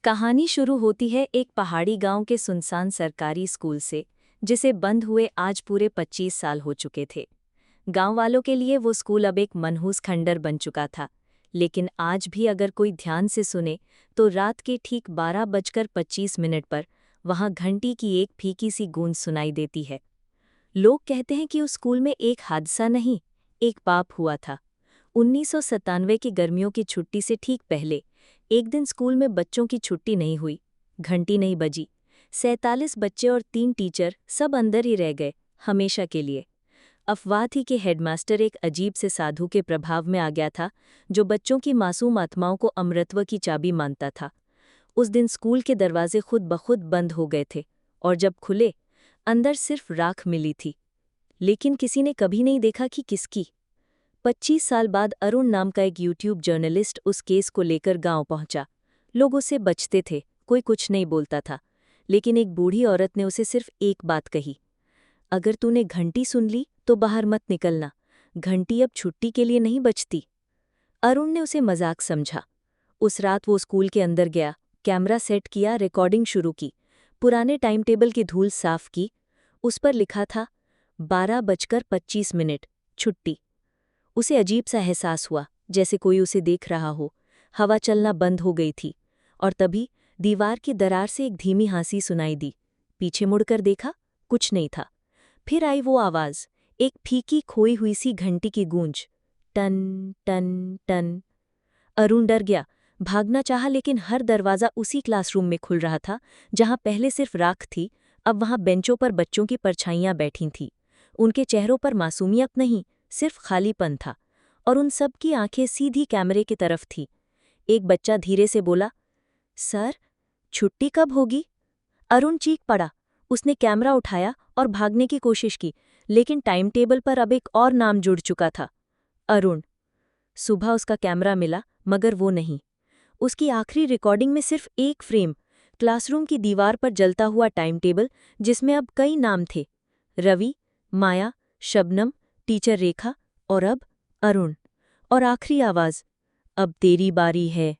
कहानी शुरू होती है एक पहाड़ी गांव के सुनसान सरकारी स्कूल से, जिसे बंद हुए आज पूरे 25 साल हो चुके थे। गांव वालों के लिए वो स्कूल अब एक मनहूस खंडर बन चुका था, लेकिन आज भी अगर कोई ध्यान से सुने तो रात के ठीक 12:25 पर वहां घंटी की एक फीकी सी गूंज सुनाई देती है। लोग कहते हैं कि उस स्कूल में एक हादसा नहीं, एक पाप हुआ था। 1997 की गर्मियों की छुट्टी से ठीक पहले एक दिन स्कूल में बच्चों की छुट्टी नहीं हुई, घंटी नहीं बजी। 47 बच्चे और 3 टीचर सब अंदर ही रह गए, हमेशा के लिए। अफवाह थी कि हेडमास्टर एक अजीब से साधु के प्रभाव में आ गया था, जो बच्चों की मासूम आत्माओं को अमृतत्व की चाबी मानता था। उस दिन स्कूल के दरवाजे खुद ब खुद बंद हो गए थे, और जब खुले, अंदर सिर्फ राख मिली थी। लेकिन किसी ने कभी नहीं देखा कि किसकी। 25 साल बाद अरुण नाम का एक यूट्यूब जर्नलिस्ट उस केस को लेकर गांव पहुंचा। लोग उससे बचते थे, कोई कुछ नहीं बोलता था। लेकिन एक बूढ़ी औरत ने उसे सिर्फ एक बात कही, अगर तूने घंटी सुन ली तो बाहर मत निकलना, घंटी अब छुट्टी के लिए नहीं बजती। अरुण ने उसे मजाक समझा। उस रात वो स्कूल के अंदर गया, कैमरा सेट किया, रिकॉर्डिंग शुरू की, पुराने टाइम टेबल की धूल साफ की। उस पर लिखा था 12:25, छुट्टी। उसे अजीब सा एहसास हुआ, जैसे कोई उसे देख रहा हो। हवा चलना बंद हो गई थी, और तभी दीवार की दरार से एक धीमी हंसी सुनाई दी। पीछे मुड़कर देखा, कुछ नहीं था। फिर आई वो आवाज, एक फीकी खोई हुई सी घंटी की गूंज, टन टन टन। अरुण डर गया, भागना चाहा, लेकिन हर दरवाजा उसी क्लासरूम में खुल रहा था जहां पहले सिर्फ राख थी। अब वहां बेंचों पर बच्चों की परछाइयां बैठी थीं। उनके चेहरों पर मासूमियत नहीं, सिर्फ खालीपन था, और उन सब की आंखें सीधी कैमरे की तरफ थी। एक बच्चा धीरे से बोला, सर, छुट्टी कब होगी? अरुण चीख पड़ा। उसने कैमरा उठाया और भागने की कोशिश की, लेकिन टाइम टेबल पर अब एक और नाम जुड़ चुका था, अरुण। सुबह उसका कैमरा मिला, मगर वो नहीं। उसकी आखिरी रिकॉर्डिंग में सिर्फ एक फ्रेम, क्लासरूम की दीवार पर जलता हुआ टाइम टेबल, जिसमें अब कई नाम थे, रवि, माया, शबनम, टीचर रेखा, और अब अरुण। और आखिरी आवाज, अब तेरी बारी है।